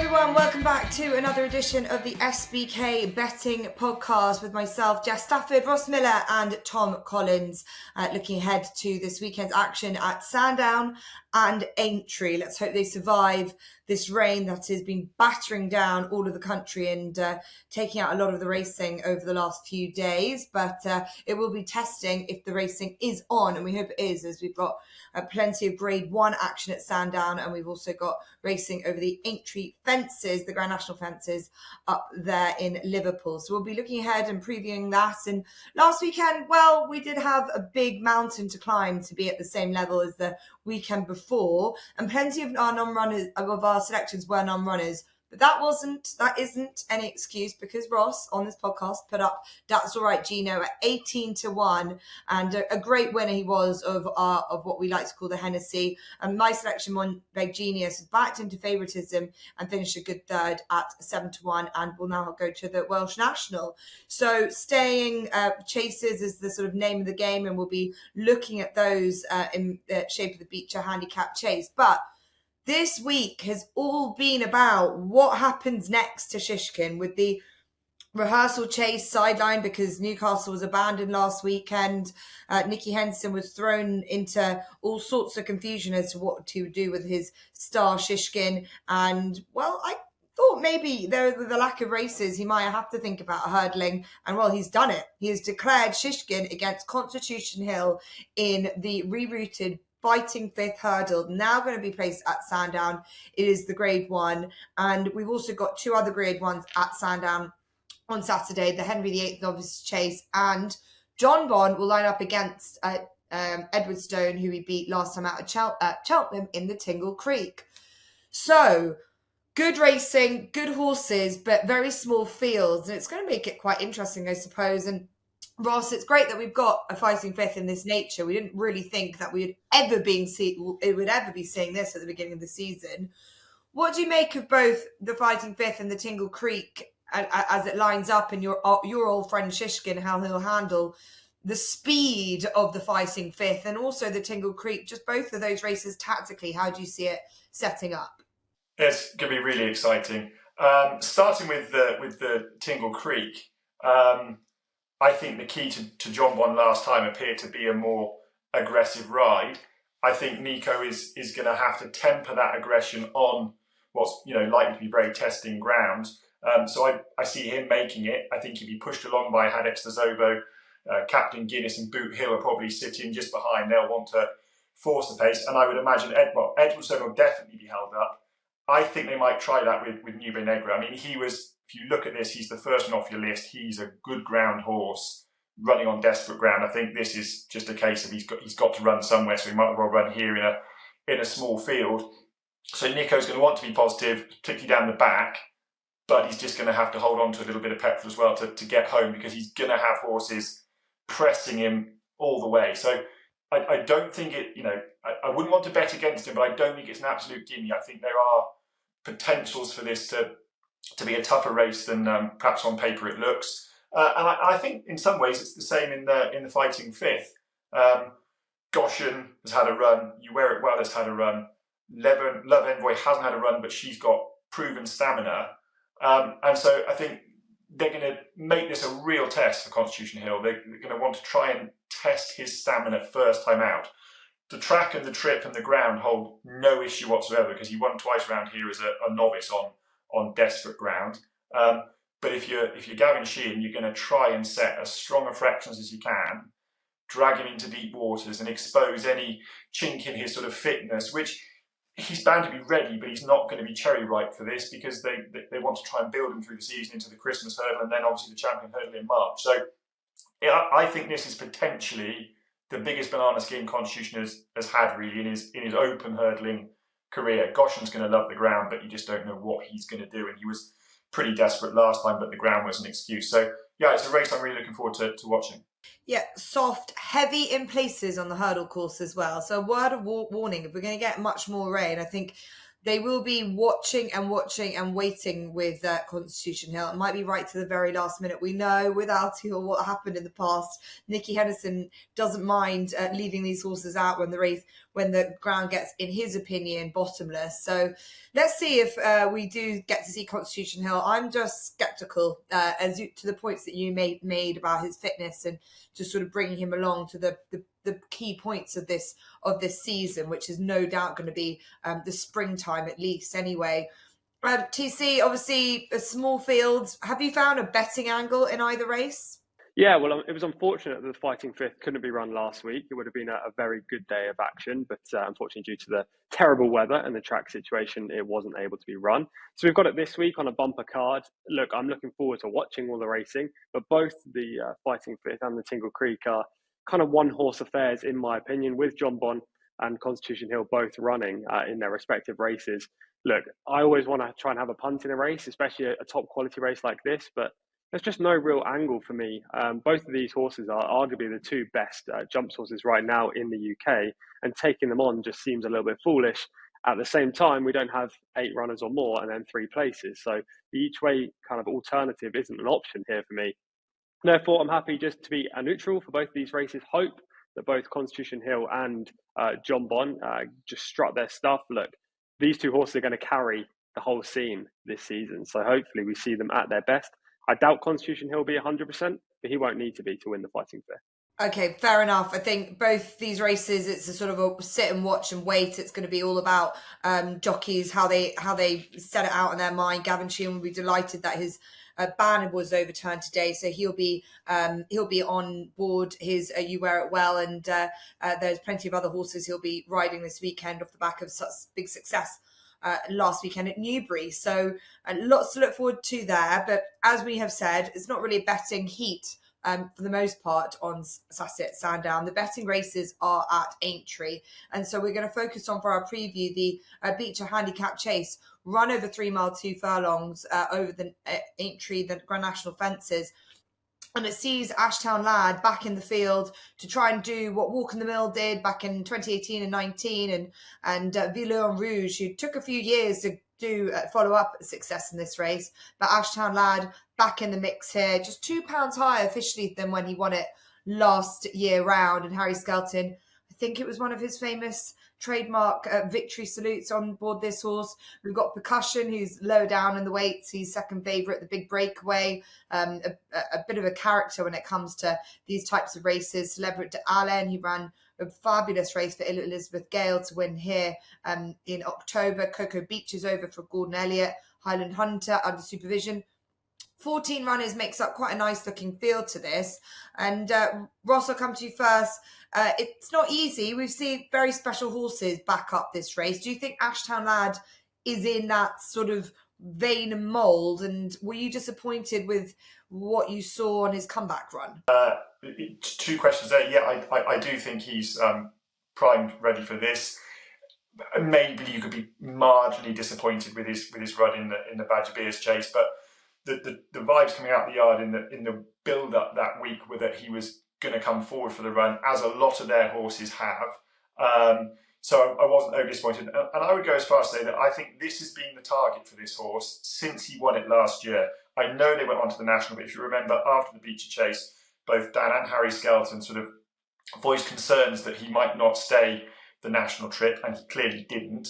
everyone, welcome back to another edition of the SBK Betting Podcast with myself, Jess Stafford, Ross Miller and Tom Collins, looking ahead to this weekend's action at Sandown and Aintree. Let's hope they survive this rain that has been battering down all of the country and taking out a lot of the racing over the last few days. But it will be testing if the racing is on, and we hope it is, as we've got plenty of Grade 1 action at Sandown, and we've also got racing over the Aintree fences, the Grand National fences up there in Liverpool. So we'll be looking ahead and previewing that. And last weekend, well, we did have a big mountain to climb to be at the same level as the weekend before, and plenty of our non-runners, of our selections were non-runners. But that isn't any excuse, because Ross on this podcast put up That's All Right Gino at 18-1, and a great winner he was of what we like to call the Hennessy. And my selection, Monbeg Genius, backed into favouritism and finished a good third at 7-1, and will now go to the Welsh National. So staying chases is the sort of name of the game, and we'll be looking at those in the shape of the Becher handicap chase. But this week has all been about what happens next to Shishkin, with the rehearsal chase sidelined because Newcastle was abandoned last weekend. Nicky Henderson was thrown into all sorts of confusion as to what to do with his star Shishkin. And, well, I thought maybe with the lack of races, he might have to think about hurdling. And, well, he's done it. He has declared Shishkin against Constitution Hill in the rerouted Fighting Fifth hurdle, now going to be placed at Sandown. It is the Grade 1, and we've also got two other Grade 1s at Sandown on Saturday, the Henry VIII Novice Chase, and John Bond will line up against Edwardstone, who he beat last time out at Cheltenham in the Tingle Creek. So, good racing, good horses, but very small fields, and it's going to make it quite interesting, I suppose. And Ross, it's great that we've got a Fighting Fifth in this nature. We didn't really think that we would ever be seeing this at the beginning of the season. What do you make of both the Fighting Fifth and the Tingle Creek as it lines up, and your old friend Shishkin, how he'll handle the speed of the Fighting Fifth and also the Tingle Creek? Just both of those races tactically, how do you see it setting up? It's going to be really exciting. Starting with the Tingle Creek. I think the key to John Bond last time appeared to be a more aggressive ride. I think Nico is going to have to temper that aggression on what's likely to be very testing ground. So I see him making it. I think he'll be pushed along by Hadex Zobo, Captain Guinness and Boot Hill are probably sitting just behind. They'll want to force the pace, and I would imagine Edwardstone will definitely be held up. I think they might try that with Nube Negra. I mean, if you look at this, he's the first one off your list. He's a good ground horse running on desperate ground. I think this is just a case of he's got to run somewhere, so he might as well run here in a small field. So Nico's going to want to be positive, particularly down the back, but he's just going to have to hold on to a little bit of petrol as well to get home, because he's going to have horses pressing him all the way. So I don't think I wouldn't want to bet against him, but I don't think it's an absolute gimme. I think there are potentials for this to be a tougher race than perhaps on paper it looks. And I think in some ways it's the same in the Fighting Fifth. Goshen has had a run. You Wear It Well has had a run. Love Envoy hasn't had a run, but she's got proven stamina. And so I think they're going to make this a real test for Constitution Hill. They're going to want to try and test his stamina first time out. The track and the trip and the ground hold no issue whatsoever, because he won twice around here as a novice on desperate ground. But if you're Gavin Sheehan, you're going to try and set as strong a fractions as you can, drag him into deep waters and expose any chink in his sort of fitness, which he's bound to be ready, but he's not going to be cherry ripe for this, because they want to try and build him through the season into the Christmas hurdle and then obviously the champion hurdle in March. So yeah, I think this is potentially the biggest banana skin Constitution has had really in his open hurdling career. Goshen's going to love the ground, but you just don't know what he's going to do. And he was pretty desperate last time, but the ground was an excuse. So yeah, it's a race I'm really looking forward to watching. Yeah, soft, heavy in places on the hurdle course as well. So a word of warning, if we're going to get much more rain, I think they will be watching and waiting with Constitution Hill. It might be right to the very last minute. We know with Altior what happened in the past. Nicky Henderson doesn't mind leaving these horses out when when the ground gets, in his opinion, bottomless. So let's see if we do get to see Constitution Hill. I'm just sceptical to the points that you made about his fitness and just sort of bringing him along to the key points of this season, which is no doubt going to be the springtime at least anyway. TC, obviously a small field. Have you found a betting angle in either race? Yeah, well, it was unfortunate that the Fighting Fifth couldn't be run last week. It would have been a very good day of action, but unfortunately, due to the terrible weather and the track situation, it wasn't able to be run. So we've got it this week on a bumper card. Look, I'm looking forward to watching all the racing, but both the Fighting Fifth and the Tingle Creek are kind of one-horse affairs, in my opinion, with John Bon and Constitution Hill both running in their respective races. Look, I always want to try and have a punt in a race, especially a top quality race like this, but there's just no real angle for me. Both of these horses are arguably the two best jumps horses right now in the UK, and taking them on just seems a little bit foolish. At the same time, we don't have 8 runners or more and then 3 places. So the each way kind of alternative isn't an option here for me. Therefore, I'm happy just to be a neutral for both of these races. Hope that both Constitution Hill and John Bon just strut their stuff. Look, these two horses are going to carry the whole scene this season. So hopefully we see them at their best. I doubt Constitution Hill will be 100%, but he won't need to be to win the Fighting Fifth. Okay, fair enough. I think both these races, it's a sort of a sit and watch and wait. It's going to be all about jockeys, how they set it out in their mind. Gavin Sheehan will be delighted that his ban was overturned today, so he'll be on board his You Wear It Well, and there's plenty of other horses he'll be riding this weekend off the back of such big success last weekend at Newbury. So lots to look forward to there. But as we have said, it's not really a betting heat for the most part on Saturday at Sandown. The betting races are at Aintree. And so we're going to focus on, for our preview, the Becher Handicap Chase, run over 3 mile 2 furlongs over the Aintree, the Grand National Fences. And it sees Ashtown Lad back in the field to try and do what Walk in the Mill did back in 2018 and 19, and Villeur en Rouge, who took a few years to do follow-up success in this race. But Ashtown Lad back in the mix here, just £2 higher officially than when he won it last year round. And Harry Skelton, I think it was one of his famous trademark victory salutes on board this horse. We've got Percussion, who's lower down in the weights. He's second favourite, the big breakaway, a bit of a character when it comes to these types of races. Celebrate de Allen, he ran a fabulous race for Elizabeth Gale to win here in October. Cocoa Beach is over for Gordon Elliott. Highland Hunter under supervision. 14 runners makes up quite a nice looking field to this. And Ross, I'll come to you first. It's not easy. We've seen very special horses back up this race. Do you think Ashtown Lad is in that sort of vein and mould? And were you disappointed with what you saw on his comeback run? 2 questions there. Yeah, I do think he's primed, ready for this. Maybe you could be marginally disappointed with his run in the Becher Chase, but the vibes coming out the yard in the build up that week were that he was going to come forward for the run, as a lot of their horses have. So I wasn't overly disappointed, and I would go as far as to say that I think this has been the target for this horse since he won it last year. I know they went on to the national, but if you remember, after the Becher Chase, both Dan and Harry Skelton sort of voiced concerns that he might not stay the national trip, and he clearly didn't.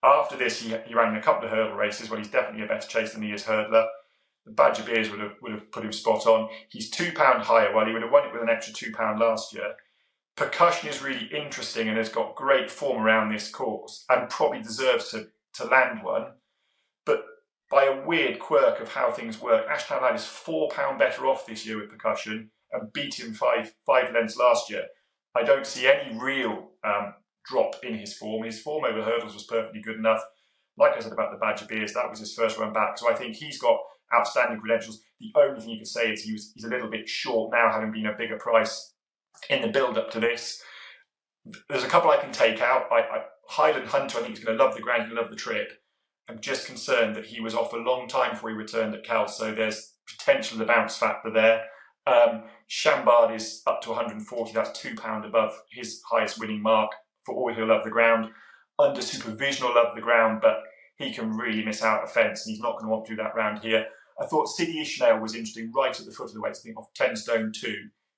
After this, he ran in a couple of hurdle races. Well, he's definitely a better chase than he is hurdler. The Badger Beers would have put him spot on. He's £2 higher. Well, he would have won it with an extra £2 last year. Percussion is really interesting and has got great form around this course and probably deserves to land one. But by a weird quirk of how things work, Ashtown Lad is £4 better off this year with Percussion and beat him five lengths last year. I don't see any real drop in his form. His form over hurdles was perfectly good enough. Like I said about the Badger Beers, that was his first run back. So I think he's got outstanding credentials. The only thing you could say is he's a little bit short now, having been a bigger price in the build-up to this. There's a couple I can take out. Highland Hunter, I think he's going to love the ground, he's going to love the trip. I'm just concerned that he was off a long time before he returned at Cal, so there's potential the bounce factor there. Chambard is up to 140, that's £2 above his highest winning mark. For all he'll love the ground. Under supervision will love the ground, but he can really miss out a fence, and he's not going to want to do that round here. I thought City Ishmael was interesting right at the foot of the weights. I think off 10 stone 2.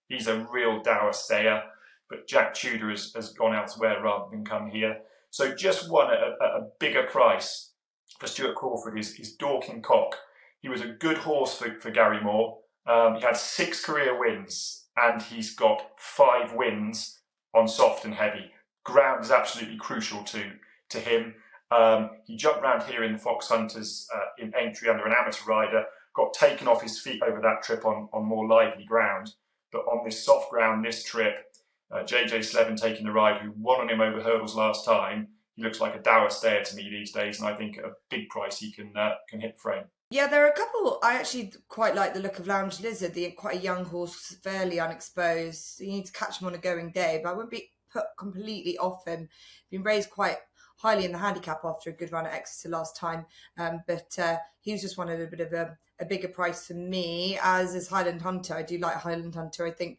He's a real dour stayer. but Jack Tudor has gone elsewhere rather than come here. So just one at a bigger price for Stuart Crawford is Dorking Cock. He was a good horse for Gary Moore. He had 6 career wins, and he's got 5 wins on soft and heavy. Ground is absolutely crucial to him. He jumped round here in the Fox Hunters in Aintree under an amateur rider, got taken off his feet over that trip on more lively ground. But on this soft ground, this trip, JJ Slevin taking the ride, who won on him over hurdles last time. He looks like a dour stayer to me these days, and I think at a big price he can hit the frame. Yeah, there are a couple. I actually quite like the look of Lounge Lizard, quite a young horse, fairly unexposed. You need to catch him on a going day, but I wouldn't be put completely off him. Been raised quite highly in the handicap after a good run at Exeter last time, but he was just one at a bit of a bigger price for me, as is Highland Hunter. I do like Highland Hunter. I think,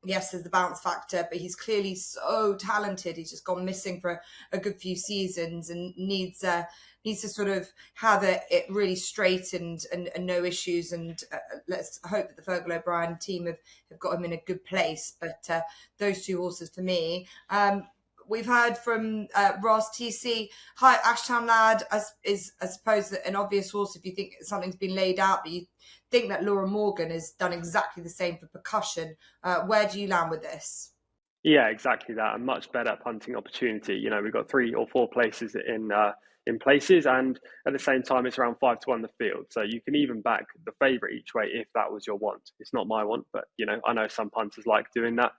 yes, there's the bounce factor, but he's clearly so talented. He's just gone missing for a good few seasons and needs to sort of have it really straight and no issues. And let's hope that the Fergal O'Brien team have got him in a good place. But those 2 horses for me. We've heard from Ross TC. Hi, Ashtown Lad is I suppose an obvious horse if you think something's been laid out, but you think that Laura Morgan has done exactly the same for Percussion. Where do you land with this? Yeah, exactly that. A much better punting opportunity. You know, we've got 3 or 4 places in places, and at the same time, it's around 5-1 the field. So you can even back the favourite each way if that was your want. It's not my want, but you know, I know some punters like doing that.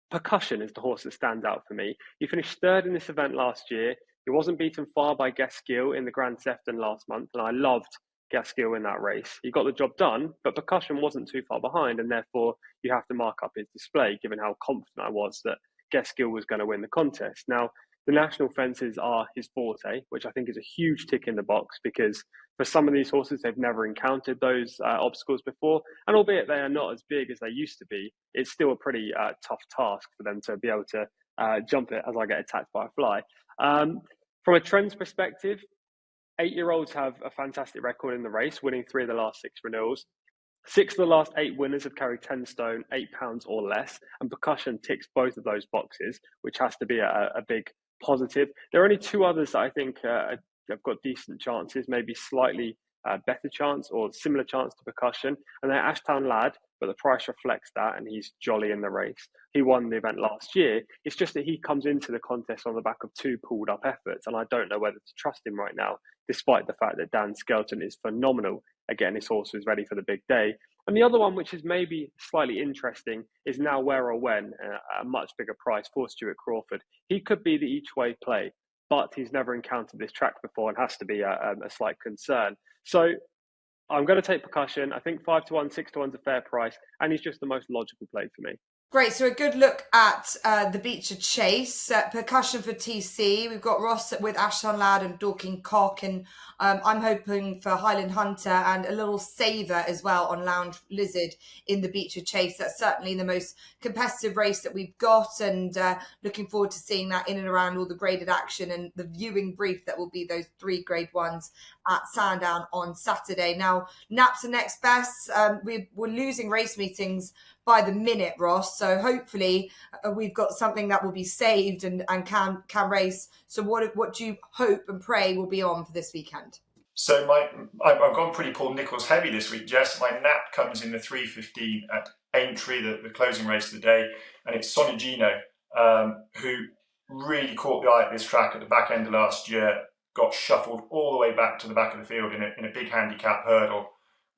Percussion is the horse that stands out for me. He finished 3rd in this event last year. He wasn't beaten far by Gaskill in the Grand Sefton last month, and I loved Gaskill in that race. He got the job done, but Percussion wasn't too far behind, and therefore you have to mark up his display, given how confident I was that Gaskill was going to win the contest. Now, the national fences are his forte, which I think is a huge tick in the box, because for some of these horses, they've never encountered those obstacles before. And albeit they are not as big as they used to be, it's still a pretty tough task for them to be able to jump it as I get attacked by a fly. From a trends perspective, 8-year-olds have a fantastic record in the race, winning 3 of the last 6 renewals. 6 of the last 8 winners have carried 10 stone, 8 pounds or less, and Percussion ticks both of those boxes, which has to be a big positive. There are only 2 others that I think have got decent chances, maybe slightly better chance or similar chance to Percussion, and they're Ashtown Lad, but the price reflects that, and he's jolly in the race. He won the event last year. It's just that he comes into the contest on the back of 2 pulled up efforts, and I don't know whether to trust him right now, despite the fact that Dan Skelton is phenomenal. Again, his horse is ready for the big day. And the other one, which is maybe slightly interesting, is Now Where or When, a much bigger price for Stuart Crawford. He could be the each-way play, but he's never encountered this track before and has to be a slight concern. So I'm going to take Percussion. I think 5-1, 6-1 is a fair price, and he's just the most logical play for me. Great, so a good look at the Becher Chase, Percussion for TC. We've got Ross with Ashton Lad and Dorking Cock, and I'm hoping for Highland Hunter and a little saver as well on Lounge Lizard in the Becher Chase. That's certainly the most competitive race that we've got, and looking forward to seeing that in and around all the graded action and the viewing brief that will be those 3 grade 1s at Sandown on Saturday. Now, Naps are next best. We're losing race meetings by the minute, Ross. So hopefully we've got something that will be saved and can race. So what do you hope and pray will be on for this weekend? So I've gone pretty Paul Nicholls heavy this week, Jess. My nap comes in the 3:15 at Aintree, the closing race of the day, and it's Sonigino, who really caught the eye at this track at the back end of last year, got shuffled all the way back to the back of the field in a big handicap hurdle,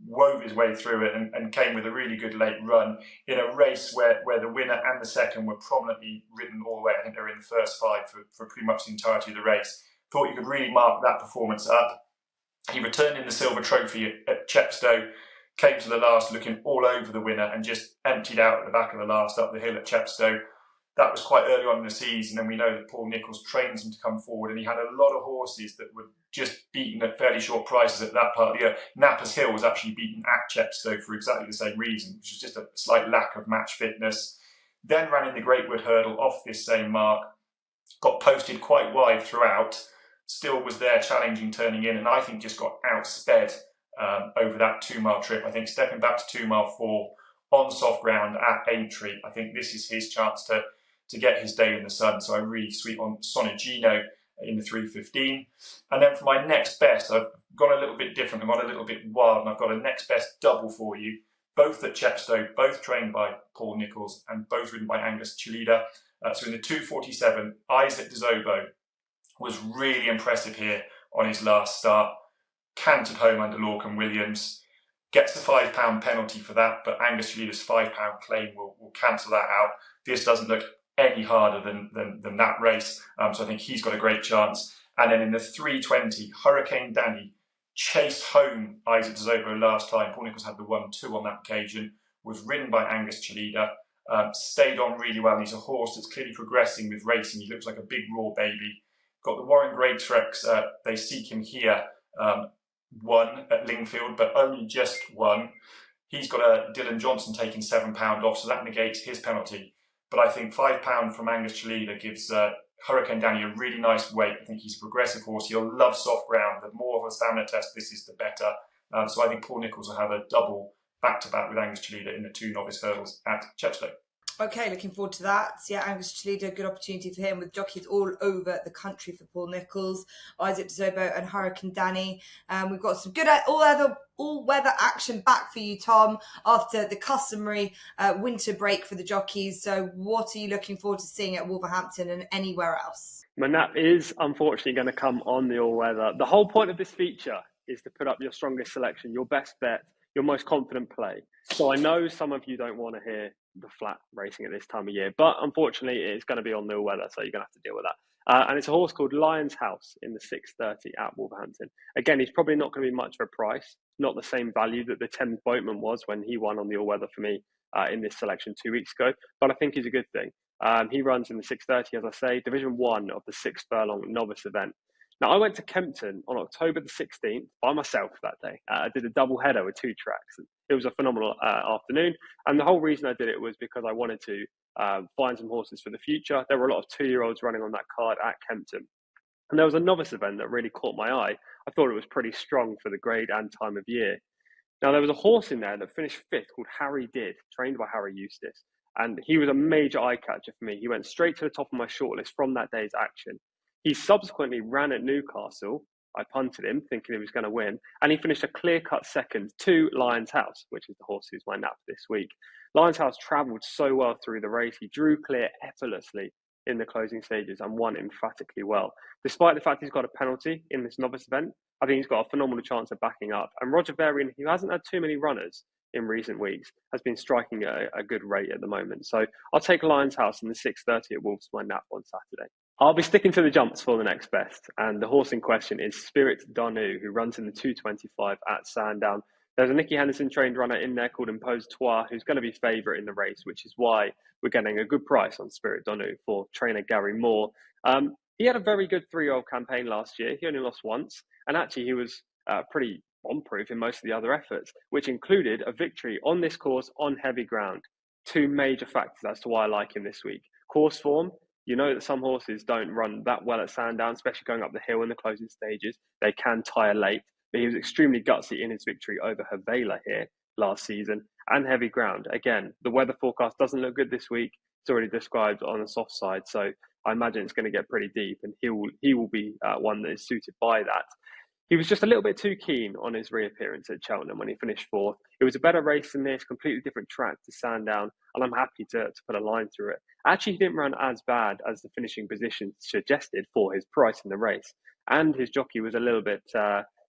wove his way through it and came with a really good late run in a race where the winner and the second were prominently ridden all the way. I think they were in the first 5 for pretty much the entirety of the race. Thought you could really mark that performance up. He returned in the silver trophy at Chepstow, came to the last looking all over the winner and just emptied out at the back of the last up the hill at Chepstow. That was quite early on in the season, and we know that Paul Nicholls trains him to come forward, and he had a lot of horses that were just beaten at fairly short prices at that part of the year. Nappers Hill was actually beaten at Chepstow for exactly the same reason, which was just a slight lack of match fitness. Then ran in the Greatwood Hurdle off this same mark, got posted quite wide throughout, still was there challenging, turning in, and I think just got outsped over that 2 mile trip. I think stepping back to 2 mile 4 on soft ground at Aintree. I think this is his chance to get his day in the sun. So I'm really sweet on Sonigino in the 3:15. And then for my next best, I've gone a little bit different. I've gone a little bit wild, and I've got a next best double for you. Both at Chepstow, both trained by Paul Nicholls and both ridden by Angus Chalida. So in the 2:47, Isaac Dezobo was really impressive here on his last start. Cantered home under Lorcan Williams. Gets the £5 penalty for that, but Angus Chalida's £5 claim will cancel that out. This doesn't look any harder than that race. So I think he's got a great chance. And then in the 3:20, Hurricane Danny chased home Isaac Dezobo last time. Paul Nicholls had the 1-2 on that occasion, was ridden by Angus Chalida, stayed on really well. And he's a horse that's clearly progressing with racing. He looks like a big raw baby. Got the Warren Greatrex, they seek him here, won at Lingfield, but only just one. He's got a Dylan Johnson taking £7 off, so that negates his penalty. But I think £5 from Angus Chalida gives Hurricane Danny a really nice weight. I think he's a progressive horse. He'll love soft ground. The more of a stamina test this is, the better. So I think Paul Nicholls will have a double back-to-back with Angus Chalida in the 2 novice hurdles at Chepstow. Okay, looking forward to that. Yeah, Angus Chalida, good opportunity for him with jockeys all over the country for Paul Nicholls, Isaac Dezobo and Hurricane Danny. We've got some good all-weather action back for you, Tom, after the customary winter break for the jockeys. So what are you looking forward to seeing at Wolverhampton and anywhere else? My nap is unfortunately going to come on the all-weather. The whole point of this feature is to put up your strongest selection, your best bet, your most confident play. So I know some of you don't want to hear the flat racing at this time of year, but unfortunately it's going to be on the weather, so you're going to have to deal with that. And it's a horse called Lion's House in the 6:30 at Wolverhampton. Again, he's probably not going to be much of a price, not the same value that the Thames Boatman was when he won on the all-weather for me in this selection 2 weeks ago, but I think he's a good thing. He runs in the 6:30, as I say, Division 1 of the 6 furlong novice event. Now, I went to Kempton on October the 16th by myself that day. I did a double header with 2 tracks. It was a phenomenal afternoon. And the whole reason I did it was because I wanted to find some horses for the future. There were a lot of 2-year-olds running on that card at Kempton. And there was a novice event that really caught my eye. I thought it was pretty strong for the grade and time of year. Now, there was a horse in there that finished 5th called Harry Did, trained by Harry Eustace. And he was a major eye catcher for me. He went straight to the top of my shortlist from that day's action. He subsequently ran at Newcastle. I punted him, thinking he was going to win, and he finished a clear-cut second to Lion's House, which is the horse who's my nap this week. Lion's House travelled so well through the race. He drew clear effortlessly in the closing stages and won emphatically well. Despite the fact he's got a penalty in this novice event, I think he's got a phenomenal chance of backing up. And Roger Varian, who hasn't had too many runners in recent weeks, has been striking a good rate at the moment. So I'll take Lion's House in the 6:30 at Wolves for my nap on Saturday. I'll be sticking to the jumps for the next best. And the horse in question is Spirit Donu, who runs in the 2:25 at Sandown. There's a Nicky Henderson trained runner in there called Impose-Toi, who's going to be favourite in the race, which is why we're getting a good price on Spirit Donu for trainer Gary Moore. He had a very good 3-year-old campaign last year. He only lost once. And actually, he was pretty bomb-proof in most of the other efforts, which included a victory on this course on heavy ground. 2 major factors as to why I like him this week. Course form. You know that some horses don't run that well at Sandown, especially going up the hill in the closing stages. They can tire late, but he was extremely gutsy in his victory over Havela here last season. And heavy ground. Again, the weather forecast doesn't look good this week. It's already described on the soft side, so I imagine it's going to get pretty deep, and he will be one that is suited by that. He was just a little bit too keen on his reappearance at Cheltenham when he finished 4th. It was a better race than this, completely different track to Sandown, and I'm happy to put a line through it. Actually, he didn't run as bad as the finishing position suggested for his price in the race, and his jockey was a little bit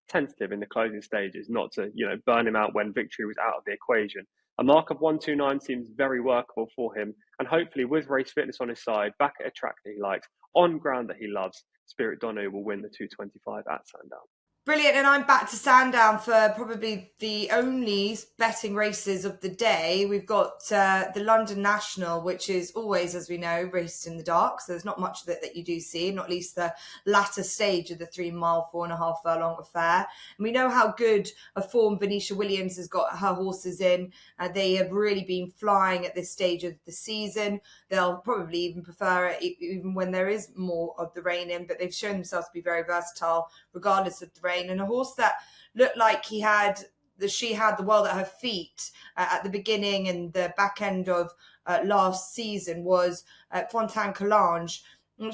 tentative in the closing stages, not to burn him out when victory was out of the equation. A mark of 129 seems very workable for him, and hopefully with race fitness on his side, back at a track that he likes, on ground that he loves, Spirit Donu will win the 2:25 at Sandown. Brilliant, and I'm back to Sandown for probably the only betting races of the day. We've got the London National, which is always, as we know, raced in the dark, so there's not much of it that you do see, not least the latter stage of the 3 mile, 4.5 furlong affair. And we know how good a form Venetia Williams has got her horses in. They have really been flying at this stage of the season. They'll probably even prefer it even when there is more of the rain in, but they've shown themselves to be very versatile regardless of the rain. And a horse that looked like he had that she had the world at her feet at the beginning and the back end of last season was Fontaine-Collonges.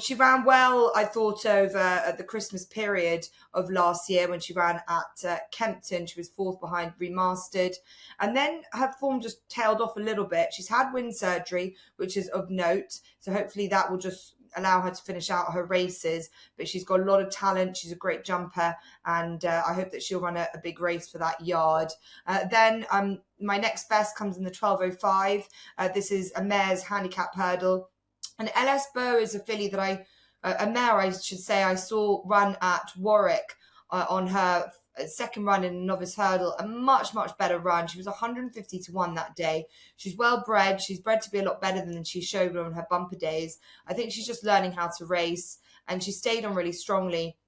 She ran well, I thought, over the Christmas period of last year when she ran at Kempton. She was fourth behind Remastered. And then her form just tailed off a little bit. She's had wind surgery, which is of note. So hopefully that will just allow her to finish out her races. But she's got a lot of talent. She's a great jumper. And I hope that she'll run a big race for that yard. Then my next best comes in the 12:05. This is a mare's handicap hurdle. And LS Bow is a filly that a mare I should say, I saw run at Warwick on her second run in a novice hurdle, a much, much better run. She was 150-1 that day. She's well bred. She's bred to be a lot better than she showed on her bumper days. I think she's just learning how to race, and she stayed on really strongly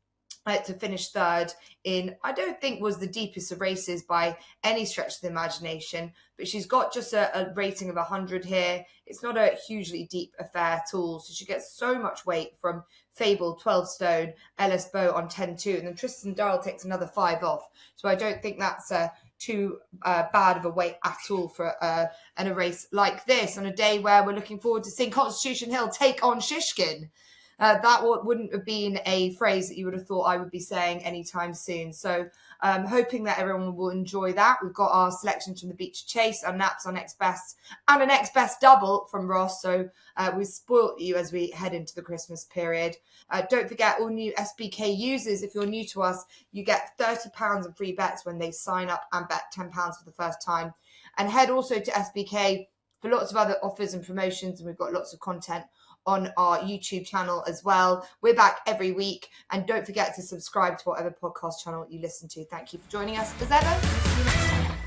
to finish third in, I don't think was the deepest of races by any stretch of the imagination, but she's got just a rating of 100 here. It's not a hugely deep affair at all. So she gets so much weight from Fable, 12 stone, LS Bow on 10-2, and then Tristan Darrell takes another 5 off. So I don't think that's too bad of a weight at all for a race like this on a day where we're looking forward to seeing Constitution Hill take on Shishkin. That wouldn't have been a phrase that you would have thought I would be saying anytime soon. So hoping that everyone will enjoy that. We've got our selections from the Becher Chase, our naps, our next best, and a next best double from Ross. So we've spoilt you as we head into the Christmas period. Don't forget, all new SBK users, if you're new to us, you get £30 in free bets when they sign up and bet £10 for the first time. And head also to SBK for lots of other offers and promotions, and we've got lots of content on our YouTube channel as well. We're back every week, and don't forget to subscribe to whatever podcast channel you listen to. Thank you for joining us as ever. See you next time.